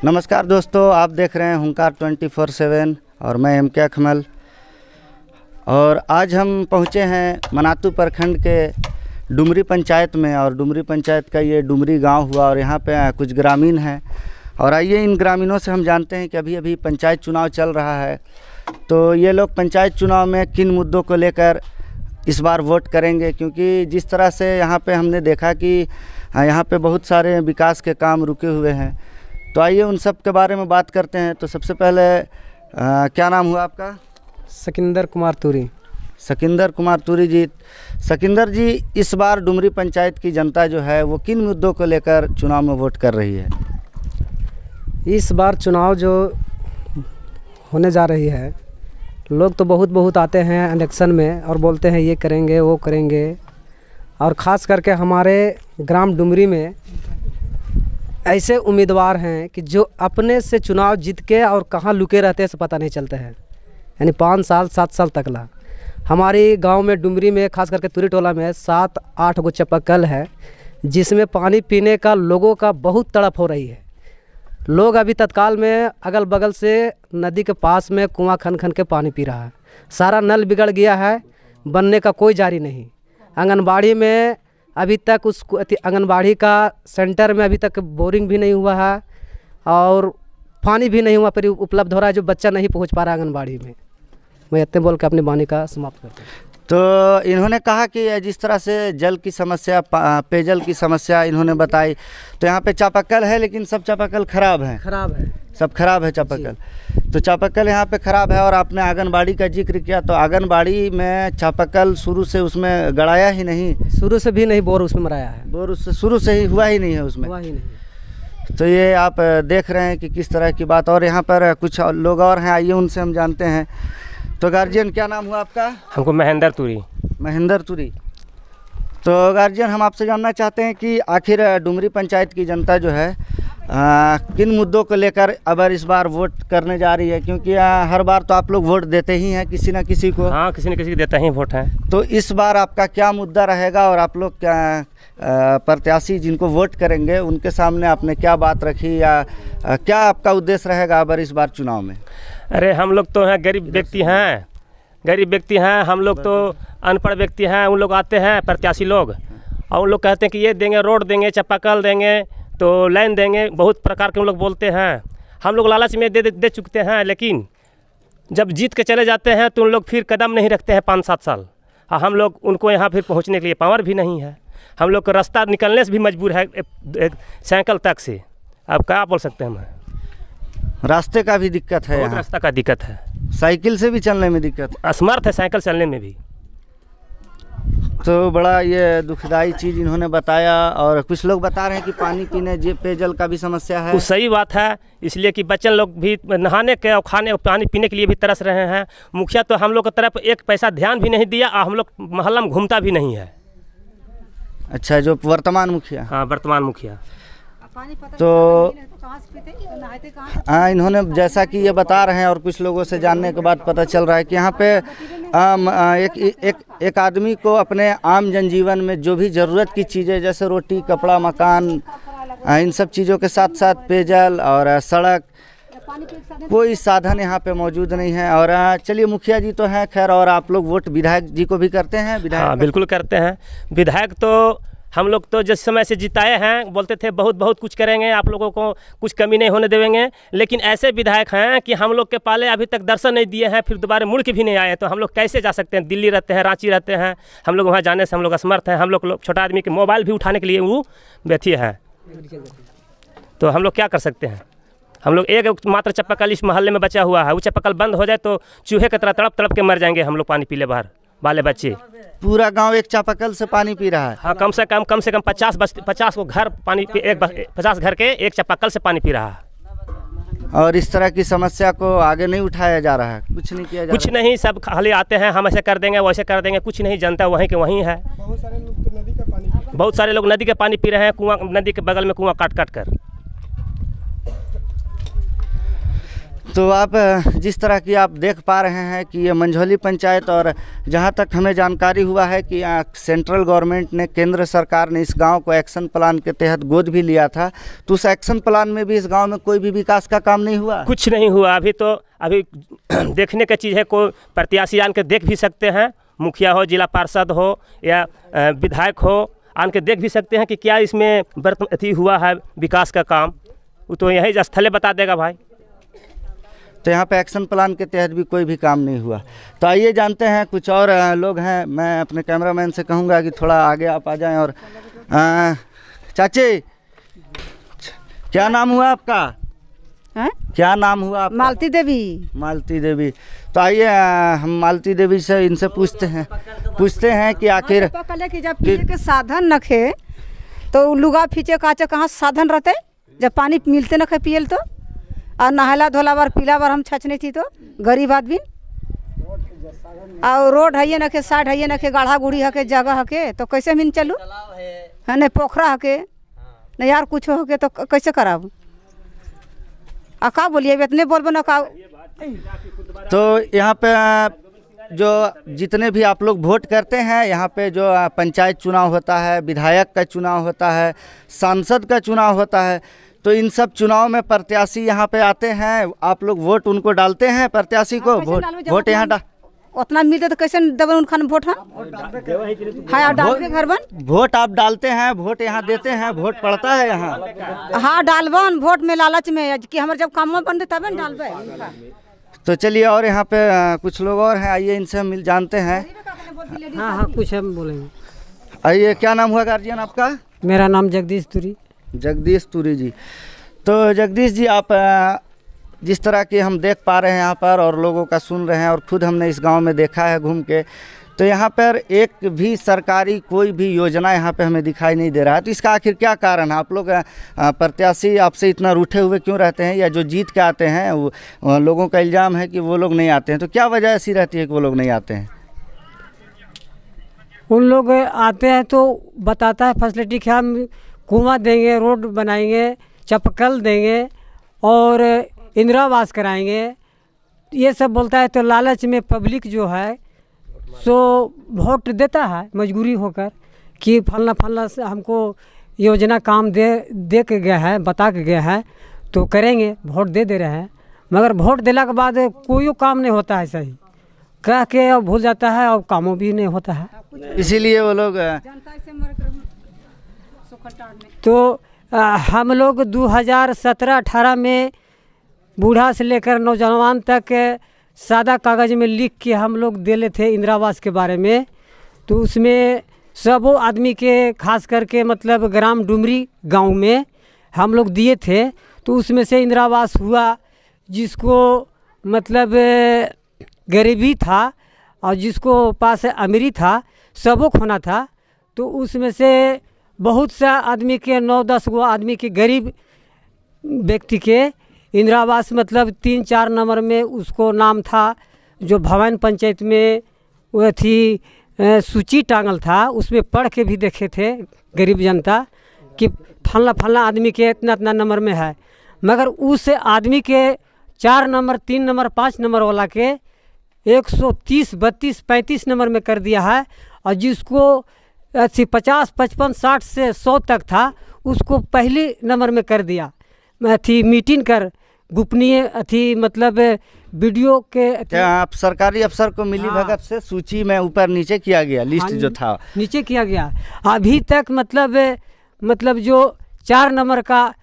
नमस्कार दोस्तों, आप देख रहे हैं हुंकार 24/7 और मैं एम के अकमल। और आज हम पहुंचे हैं मनातू प्रखंड के डुमरी पंचायत में। और डुमरी पंचायत का ये डुमरी गांव हुआ और यहाँ पे कुछ ग्रामीण हैं। और आइए इन ग्रामीणों से हम जानते हैं कि अभी अभी पंचायत चुनाव चल रहा है, तो ये लोग पंचायत चुनाव में किन मुद्दों को लेकर इस बार वोट करेंगे। क्योंकि जिस तरह से यहाँ पे हमने देखा कि यहाँ पे बहुत सारे विकास के काम रुके हुए हैं, तो आइए उन सब के बारे में बात करते हैं। तो सबसे पहले क्या नाम हुआ आपका? सकिंदर कुमार तुरी। सकिंदर कुमार तुरी जी। सकिंदर जी, इस बार डुमरी पंचायत की जनता जो है वो किन मुद्दों को लेकर चुनाव में वोट कर रही है? इस बार चुनाव जो होने जा रही है, लोग तो बहुत आते हैं इलेक्शन में और बोलते हैं ये करेंगे वो करेंगे। और ख़ास करके हमारे ग्राम डुमरी में ऐसे उम्मीदवार हैं कि जो अपने से चुनाव जीत के और कहाँ लुके रहते हैं से पता नहीं चलता है। यानी 5 साल 7 साल तकला हमारी गांव में डुमरी में खास करके तुरी टोला में 7-8 गो चापाकल है, जिसमें पानी पीने का लोगों का बहुत तड़प हो रही है। लोग अभी तत्काल में अगल बगल से नदी के पास में कुआं खन के पानी पी रहा है। सारा नल बिगड़ गया है, बनने का कोई जारी नहीं। आंगनबाड़ी में अभी तक उस आंगनबाड़ी का सेंटर में अभी तक बोरिंग भी नहीं हुआ है और पानी भी नहीं हुआ पर उपलब्ध हो रहा है, जो बच्चा नहीं पहुंच पा रहा है आंगनबाड़ी में। मैं इतने बोल के अपनी वाणी का समाप्त करता हूँ। तो इन्होंने कहा कि जिस तरह से जल की समस्या, पेयजल की समस्या इन्होंने बताई, तो यहाँ पे चापाकल है लेकिन सब चापाकल ख़राब है। सब खराब है चापाकल। तो चापाकल यहाँ पे ख़राब है। और आपने आंगनबाड़ी का जिक्र किया, तो आंगनबाड़ी में चापाकल शुरू से उसमें गड़ाया ही नहीं? शुरू से भी नहीं, बोर उसमें मराया है। बोर उससे शुरू से ही हुआ ही नहीं है उसमें? हुआ ही नहीं। तो ये आप देख रहे हैं कि किस तरह की बात। और यहाँ पर कुछ लोग और हैं, आइए उनसे हम जानते हैं। तो गार्जियन, क्या नाम हुआ आपका? हमको महेंद्र तुरी। महेंद्र तुरी। तो गार्जियन, हम आपसे जानना चाहते हैं कि आखिर डुमरी पंचायत की जनता जो है किन मुद्दों को लेकर अब इस बार वोट करने जा रही है? क्योंकि हर बार तो आप लोग वोट देते ही हैं किसी न किसी को। हाँ, किसी न किसी को देता ही वोट है। तो इस बार आपका क्या मुद्दा रहेगा और आप लोग क्या प्रत्याशी जिनको वोट करेंगे उनके सामने आपने क्या बात रखी, या क्या आपका उद्देश्य रहेगा अब इस बार चुनाव में? अरे हम लोग तो हैं गरीब व्यक्ति हैं, हम लोग तो अनपढ़ व्यक्ति हैं। उन लोग आते हैं प्रत्याशी लोग और उन लोग कहते हैं कि ये देंगे, रोड देंगे, चापाकल देंगे, तो लाइन देंगे, बहुत प्रकार के उन लोग बोलते हैं। हम लोग लालच में दे चुकते हैं, लेकिन जब जीत के चले जाते हैं तो उन लोग फिर कदम नहीं रखते हैं 5-7 साल। हम लोग उनको यहाँ फिर पहुँचने के लिए पावर भी नहीं है। हम लोग को रास्ता निकलने से भी मजबूर है एक साइकिल तक से। अब क्या बोल सकते हैं हम? रास्ते का भी दिक्कत है, बहुत रास्ता का दिक्कत है, साइकिल से भी चलने में दिक्कत, असमर्थ है साइकिल चलने में भी। तो बड़ा ये दुखदाई चीज़ इन्होंने बताया। और कुछ लोग बता रहे हैं कि पानी पीने, पेयजल का भी समस्या है। वो सही बात है, इसलिए कि बच्चे लोग भी नहाने के और खाने और पानी पीने के लिए भी तरस रहे हैं। मुखिया तो हम लोग की तरफ एक पैसा ध्यान भी नहीं दिया और हम लोग मोहल्ला में घूमता भी नहीं है। अच्छा, जो वर्तमान मुखिया? हाँ, वर्तमान मुखिया। तो हाँ, इन्होंने जैसा कि ये बता रहे हैं और कुछ लोगों से जानने के बाद पता चल रहा है कि यहाँ पे एक आदमी को अपने आम जनजीवन में जो भी ज़रूरत की चीज़ें, जैसे रोटी, कपड़ा, मकान, इन सब चीज़ों के साथ साथ पेयजल और सड़क, कोई साधन यहाँ पे मौजूद नहीं है। और चलिए, मुखिया जी तो हैं खैर, और आप लोग वोट विधायक जी को भी करते हैं? विधायक? हाँ, बिल्कुल करते हैं। विधायक तो हम लोग तो जिस समय से जिताए हैं बोलते थे बहुत कुछ करेंगे, आप लोगों को कुछ कमी नहीं होने देंगे। लेकिन ऐसे विधायक हैं कि हम लोग के पाले अभी तक दर्शन नहीं दिए हैं, फिर दोबारा मुड़ के भी नहीं आए। तो हम लोग कैसे जा सकते हैं? दिल्ली रहते हैं, रांची रहते हैं, हम लोग वहाँ जाने से हम लोग असमर्थ हैं। हम लोग छोटा आदमी के मोबाइल भी उठाने के लिए वो व्यथी है, तो हम लोग क्या कर सकते हैं? हम लोग एक मात्र चापाकल इस मोहल्ले में बचा हुआ है, वो चापाकल बंद हो जाए तो चूहे की तरह तड़प के मर जाएंगे हम लोग पानी पीले बाहर वाले बच्चे। पूरा गांव एक चापाकल से पानी पी रहा है? हाँ, कम से कम 50 को घर पानी 50 घर के एक चापाकल से पानी पी रहा है। और इस तरह की समस्या को आगे नहीं उठाया जा रहा है? कुछ नहीं किया जा रहा? कुछ नहीं, सब खाली आते हैं, हम ऐसे कर देंगे वैसे कर देंगे, कुछ नहीं। जनता वहीं के वहीं है। बहुत सारे लोग नदी का पानी पी रहे हैं, कुआं, नदी के बगल में कुआं काट कर। तो आप जिस तरह की आप देख पा रहे हैं कि ये मंझौली पंचायत, और जहां तक हमें जानकारी हुआ है कि सेंट्रल गवर्नमेंट ने, केंद्र सरकार ने इस गांव को एक्शन प्लान के तहत गोद भी लिया था। तो उस एक्शन प्लान में भी इस गांव में कोई भी विकास का काम नहीं हुआ? कुछ नहीं हुआ अभी देखने का चीज़ है। कोई प्रत्याशी आन के देख भी सकते हैं, मुखिया हो, जिला पार्षद हो या विधायक हो, आन के देख भी सकते हैं कि क्या इसमें अथी हुआ है विकास का काम। वो तो यही स्थले बता देगा भाई। तो यहाँ पे एक्शन प्लान के तहत भी कोई भी काम नहीं हुआ। तो आइए जानते हैं, कुछ और लोग हैं। मैं अपने कैमरामैन से कहूँगा कि थोड़ा आगे आप आ जाएं। और चाची, क्या नाम हुआ आपका? है? क्या नाम हुआ आपका? मालती देवी। मालती देवी। तो आइए हम मालती देवी से इनसे पूछते हैं कि आखिर कि जब पिए के साधन नखे तो लुगा फीचे काचे कहाँ साधन रहते, जब पानी मिलते नखे पियल तो, और नहला धोला बार पीला बार हम छछने थी तो गरीब आदमी। और रोड है नखे, साइड है नखे, गाढ़ा गुड़ी हके, जगह हके, तो कैसे मिन चलू है नहीं, पोखरा हके नहीं यार, कुछ होके तो कैसे कराब? का बोलिए इतने बोल बना का। तो यहाँ पे जो जितने भी आप लोग वोट करते हैं, यहाँ पे जो पंचायत चुनाव होता है, विधायक का चुनाव होता है, सांसद का चुनाव होता है, तो इन सब चुनाव में प्रत्याशी यहाँ पे आते हैं। आप लोग वोट उनको डालते हैं, प्रत्याशी को वोट यहाँ उतना मिलते तो कैसे दबन उनका वोट? हाँ डाल के घर बन वोट आप डालते हैं, वोट यहाँ देते हैं, वोट पड़ता है यहाँ। हाँ डालबन वोट में, लालच में कि हमारे जब काम बन तब डालबे। तो चलिए, और यहाँ पे कुछ लोग और हैं, आइए इनसे हम जानते हैं। हाँ कुछ हम बोलेंगे। आइए, क्या नाम हुआ गार्जियन आपका? मेरा नाम जगदीश तुरी। जगदीश तुरी जी। तो जगदीश जी, आप जिस तरह की हम देख पा रहे हैं यहाँ पर, और लोगों का सुन रहे हैं, और खुद हमने इस गांव में देखा है घूम के, तो यहाँ पर एक भी सरकारी कोई भी योजना यहाँ पे हमें दिखाई नहीं दे रहा है। तो इसका आखिर क्या कारण है? आप लोग प्रत्याशी आपसे इतना रूठे हुए क्यों रहते हैं, या जो जीत के आते हैं वो लोगों का इल्ज़ाम है कि वो लोग नहीं आते हैं, तो क्या वजह ऐसी रहती है कि वो लोग नहीं आते हैं? उन लोग आते हैं तो बताता है फैसिलिटी कि हम कुआं देंगे, रोड बनाएंगे, चपकल देंगे और इंदिरा आवास कराएंगे, ये सब बोलता है। तो लालच में पब्लिक जो है सो वोट देता है मजबूरी होकर कि फलना फलना से हमको योजना काम दे के गया है, बता के गया है, तो करेंगे, वोट दे रहे हैं। मगर वोट देने के बाद कोई काम नहीं होता है सही, कह के और भूल जाता है और कामों भी नहीं होता है। इसीलिए वो लोग तो हम लोग 2017-18 में बूढ़ा से लेकर नौजवान तक सादा कागज़ में लिख के हम लोग दे थे इंदिरा आवास के बारे में। तो उसमें सब आदमी के खास करके मतलब ग्राम डुमरी गांव में हम लोग दिए थे। तो उसमें से इंदिरा आवास हुआ, जिसको मतलब गरीबी था और जिसको पास अमीरी था, सबको खोना था। तो उसमें से बहुत सा आदमी के 9-10 गो आदमी के गरीब व्यक्ति के इंदिरा आवास मतलब 3-4 नंबर में उसको नाम था, जो भवन पंचायत में वो थी सूची टांगल था, उसमें पढ़ के भी देखे थे गरीब जनता कि फलना फलना आदमी के इतना इतना नंबर में है। मगर उस आदमी के 4 नंबर, 3 नंबर, 5 नंबर वाला के 130, 32, 35 नंबर में कर दिया है। और जिसको 50, 55, 60 से 100 तक था, उसको पहले नंबर में कर दिया। थी मीटिंग कर गोपनीय थी मतलब वीडियो के आप सरकारी अफसर को मिली भगत से सूची में ऊपर नीचे किया गया, लिस्ट जो था नीचे किया गया। अभी तक मतलब जो 4 नंबर का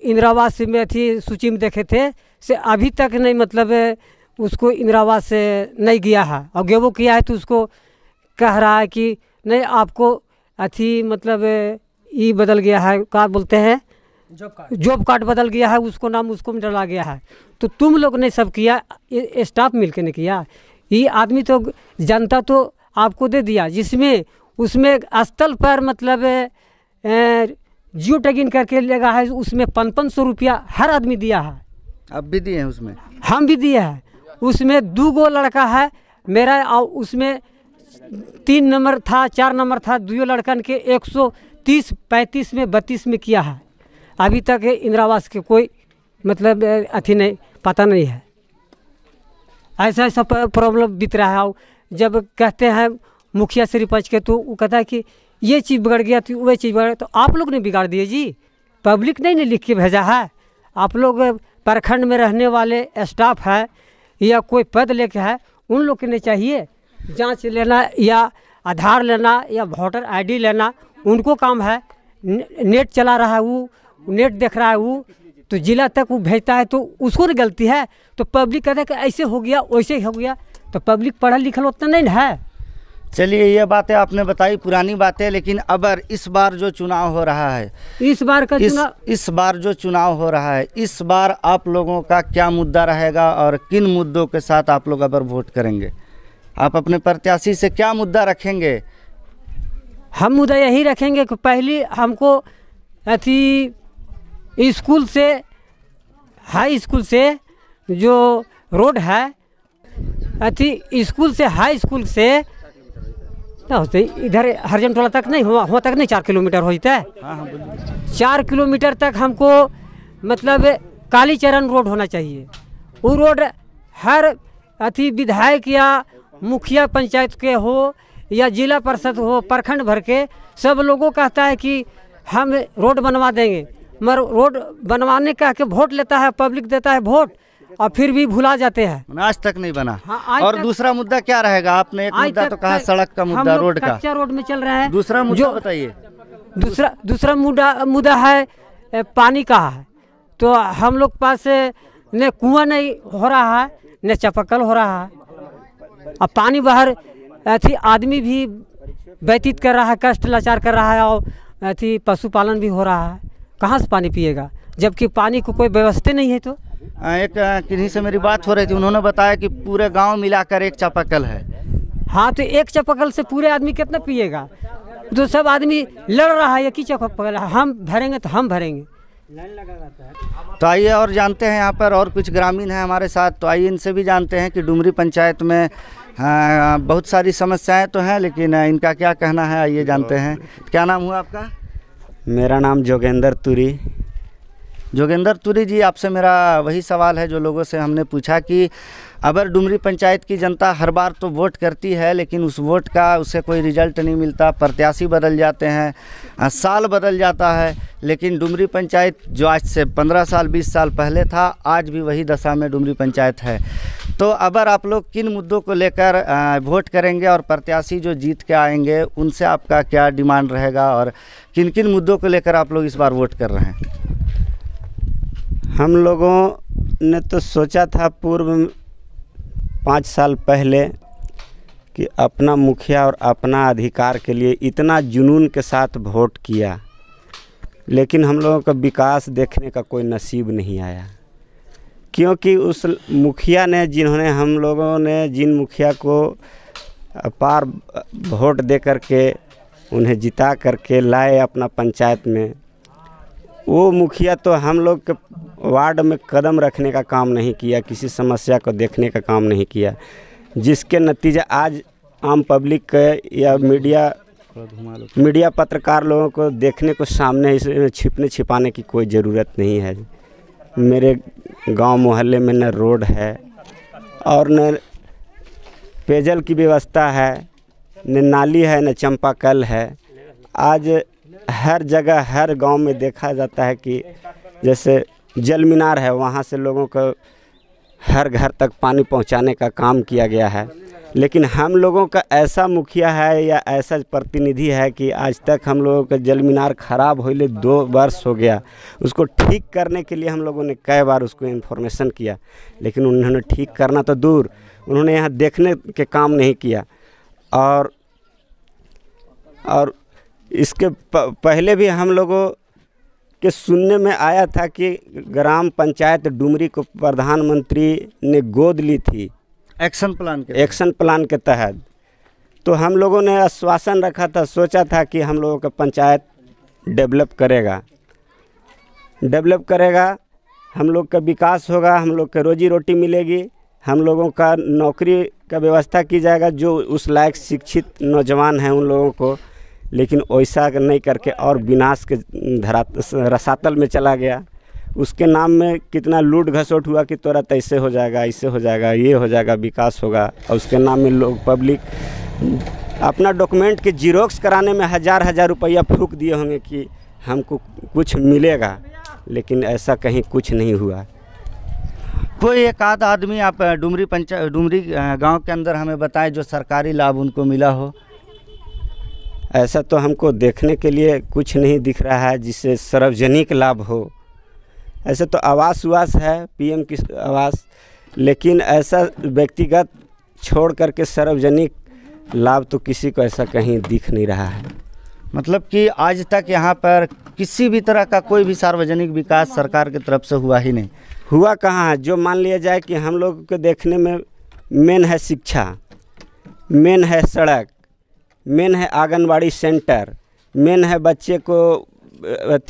इंदिरा आवास में थी सूची में देखे थे, से अभी तक नहीं मतलब उसको इंदिरा आवास नहीं गया है। और गेवो किया है तो उसको कह रहा है कि नहीं आपको अथी मतलब ये बदल गया है, क्या बोलते हैं, जॉब कार्ड बदल गया है, उसको नाम उसको डाला गया है। तो तुम लोग ने सब किया, स्टाफ मिलकर ने किया। ये आदमी तो जनता तो आपको दे दिया, जिसमें उसमें स्थल पर मतलब जियो टैगिंग करके लगा है, उसमें 500 रुपया हर आदमी दिया है। आप भी दिए हैं उसमें? हम भी दिए हैं। उसमें 2 गो लड़का है मेरा, और उसमें 3 नंबर था, 4 नंबर था, 2 लड़कन के 130, 35 में 32 में किया है। अभी तक इंदिरा आवास के कोई मतलब अथी नहीं, पता नहीं है। ऐसा ऐसा प्रॉब्लम बीत रहा है। जब कहते हैं मुखिया सरपंच के तो वो कहता है कि ये चीज़ बिगड़ गया तो वह चीज़ बिगड़, तो आप लोग ने बिगाड़ दिए जी, पब्लिक नहीं ने लिख के भेजा है। आप लोग प्रखंड में रहने वाले स्टाफ है या कोई पद लेके है, उन लोग के नहीं चाहिए जांच लेना या आधार लेना या वोटर आईडी लेना, उनको काम है। नेट चला रहा है वो, नेट देख रहा है वो, तो जिला तक वो भेजता है तो उसको नहीं गलती है। तो पब्लिक कहता है कि ऐसे हो गया वैसे हो गया, तो पब्लिक पढ़ा लिखल उतना नहीं है। चलिए ये बातें आपने बताई पुरानी बातें, लेकिन अब इस बार जो चुनाव हो रहा है, इस बार का इस बार जो चुनाव हो रहा है, इस बार आप लोगों का क्या मुद्दा रहेगा और किन मुद्दों के साथ आप लोग अगर वोट करेंगे? आप अपने प्रत्याशी से क्या मुद्दा रखेंगे? हम मुद्दा यही रखेंगे कि पहले हमको अथी स्कूल से, हाई स्कूल से जो रोड है, अथी स्कूल से हाई स्कूल से ना होते इधर हरजन टोला तक नहीं हुआ तक नहीं 4 किलोमीटर होता है। 4 किलोमीटर तक हमको मतलब कालीचरण रोड होना चाहिए। वो रोड हर अथी विधायक या मुखिया पंचायत के हो या जिला परिषद हो, प्रखंड भर के सब लोगों कहता है कि हम रोड बनवा देंगे, मगर रोड बनवाने का के वोट लेता है, पब्लिक देता है वोट और फिर भी भुला जाते हैं। आज तक नहीं बना। हाँ, और दूसरा मुद्दा क्या रहेगा? आपने एक मुद्दा तो कहा सड़क का मुद्दा, रोड का। कच्चा रोड में चल रहा है। दूसरा मुद्दा बताइए। दूसरा मुद्दा है पानी का है। तो हम लोग पास न कुआं नहीं हो रहा है न चापाकल हो रहा है। अब पानी बाहर अथी आदमी भी व्यतीत कर रहा है, कष्ट लाचार कर रहा है, और अथी पशुपालन भी हो रहा है। कहाँ से पानी पिएगा जबकि पानी को कोई व्यवस्था नहीं है? तो एक किन्हीं से मेरी बात हो रही थी, उन्होंने बताया कि पूरे गांव मिलाकर एक चापाकल है। हाँ, तो एक चापाकल से पूरे आदमी कितना पिएगा? तो सब आदमी लड़ रहा है एक ही चापाकल, हम भरेंगे तो हम भरेंगे। तो आइए और जानते हैं, यहाँ पर और कुछ ग्रामीण हैं हमारे साथ, तो आइए इनसे भी जानते हैं कि डुमरी पंचायत में बहुत सारी समस्याएं तो हैं, लेकिन इनका क्या कहना है आइए जानते हैं। क्या नाम हुआ आपका? मेरा नाम जोगेंद्र तुरी। जोगेंद्र तुरी जी, आपसे मेरा वही सवाल है जो लोगों से हमने पूछा कि अगर डुमरी पंचायत की जनता हर बार तो वोट करती है, लेकिन उस वोट का उससे कोई रिजल्ट नहीं मिलता, प्रत्याशी बदल जाते हैं, साल बदल जाता है, लेकिन डुमरी पंचायत जो आज से 15 साल 20 साल पहले था, आज भी वही दशा में डुमरी पंचायत है। तो अगर आप लोग किन मुद्दों को लेकर वोट करेंगे और प्रत्याशी जो जीत के आएंगे उनसे आपका क्या डिमांड रहेगा और किन किन मुद्दों को लेकर आप लोग इस बार वोट कर रहे हैं? हम लोगों ने तो सोचा था पूर्व 5 साल पहले कि अपना मुखिया और अपना अधिकार के लिए इतना जुनून के साथ वोट किया, लेकिन हम लोगों का विकास देखने का कोई नसीब नहीं आया। क्योंकि उस मुखिया ने जिन मुखिया को अपार वोट दे करके उन्हें जिता करके लाए अपना पंचायत में, वो मुखिया तो हम लोग के वार्ड में कदम रखने का काम नहीं किया, किसी समस्या को देखने का काम नहीं किया, जिसके नतीजे आज आम पब्लिक या मीडिया पत्रकार लोगों को देखने को सामने, इसमें छिपने छिपाने की कोई ज़रूरत नहीं है। मेरे गांव मोहल्ले में न रोड है और न पेयजल की व्यवस्था है, न नाली है, न चापाकल है। आज हर जगह हर गांव में देखा जाता है कि जैसे जल मीनार है, वहाँ से लोगों को हर घर तक पानी पहुंचाने का काम किया गया है, लेकिन हम लोगों का ऐसा मुखिया है या ऐसा प्रतिनिधि है कि आज तक हम लोगों का जल मीनार ख़राब होने 2 वर्ष हो गया। उसको ठीक करने के लिए हम लोगों ने कई बार उसको इन्फॉर्मेशन किया, लेकिन उन्होंने ठीक करना तो दूर, उन्होंने यहाँ देखने के काम नहीं किया। और इसके पहले भी हम लोगों के सुनने में आया था कि ग्राम पंचायत डुमरी को प्रधानमंत्री ने गोद ली थी एक्शन प्लान के तहत। तो हम लोगों ने आश्वासन रखा था, सोचा था कि हम लोगों का पंचायत डेवलप करेगा, हम लोग का विकास होगा, हम लोग का रोजी रोटी मिलेगी, हम लोगों का नौकरी का व्यवस्था की जाएगा जो उस लायक शिक्षित नौजवान हैं उन लोगों को। लेकिन वैसा नहीं करके और विनाश के रसातल में चला गया। उसके नाम में कितना लूट घसोट हुआ कि तोरा तैसे हो जाएगा, ऐसे हो जाएगा, ये हो जाएगा, विकास होगा। और उसके नाम में लोग पब्लिक अपना डॉक्यूमेंट के जीरोक्स कराने में हज़ार रुपया फूंक दिए होंगे कि हमको कुछ मिलेगा, लेकिन ऐसा कहीं कुछ नहीं हुआ। कोई एक आध आदमी आप डुमरी गांव के अंदर हमें बताएं जो सरकारी लाभ उनको मिला हो। ऐसा तो हमको देखने के लिए कुछ नहीं दिख रहा है जिससे सार्वजनिक लाभ हो। ऐसे तो आवास है, पीएम की आवास, लेकिन ऐसा व्यक्तिगत छोड़ करके सार्वजनिक लाभ तो किसी को ऐसा कहीं दिख नहीं रहा है। मतलब कि आज तक यहाँ पर किसी भी तरह का कोई भी सार्वजनिक विकास सरकार की तरफ से हुआ ही नहीं। हुआ कहाँ है? जो मान लिया जाए कि हम लोग को देखने में मेन है शिक्षा, मेन है सड़क, मेन है आंगनबाड़ी सेंटर, मेन है बच्चे को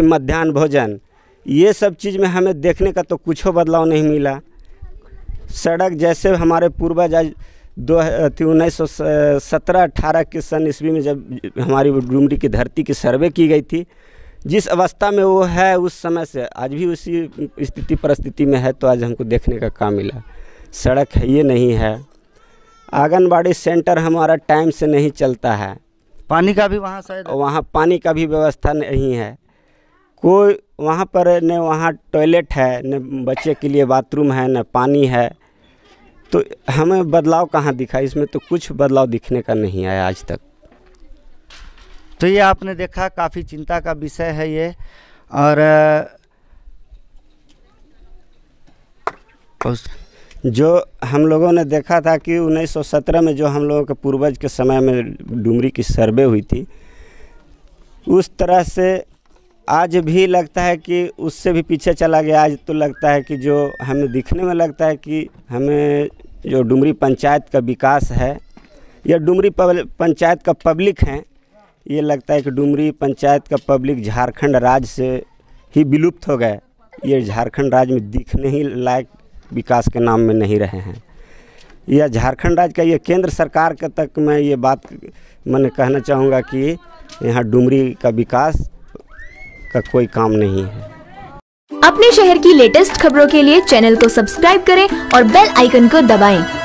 मध्याह्न भोजन, ये सब चीज़ में हमें देखने का तो कुछ बदलाव नहीं मिला। सड़क जैसे हमारे पूर्वज आज 1917-18 के सन ईस्वी में जब हमारी डुमरी की धरती की सर्वे की गई थी, जिस अवस्था में वो है उस समय से आज भी उसी स्थिति परिस्थिति में है। तो आज हमको देखने का काम मिला। सड़क है ये नहीं है, आंगनबाड़ी सेंटर हमारा टाइम से नहीं चलता है, पानी का भी वहाँ शायद वहाँ पानी का भी व्यवस्था नहीं है, कोई वहाँ पर न वहाँ टॉयलेट है, न बच्चे के लिए बाथरूम है, न पानी है। तो हमें बदलाव कहाँ दिखा? इसमें तो कुछ बदलाव दिखने का नहीं आया आज तक। तो ये आपने देखा, काफ़ी चिंता का विषय है ये। और जो हम लोगों ने देखा था कि 1917 में जो हम लोगों के पूर्वज के समय में डुमरी की सर्वे हुई थी, उस तरह से आज भी लगता है कि उससे भी पीछे चला गया। आज तो लगता है कि जो हमें दिखने में लगता है कि हमें जो डुमरी पंचायत का विकास है या डुमरी पंचायत का पब्लिक है, ये लगता है कि डुमरी पंचायत का पब्लिक झारखंड राज्य से ही विलुप्त हो गए। ये झारखंड राज्य में दिखने ही लायक विकास के नाम में नहीं रहे हैं। यह झारखंड राज्य का, ये केंद्र सरकार का तक मैं ये बात मैंने कहना चाहूँगा कि यहाँ डुमरी का विकास का कोई काम नहीं है। अपने शहर की लेटेस्ट खबरों के लिए चैनल को सब्सक्राइब करें और बेल आइकन को दबाएं।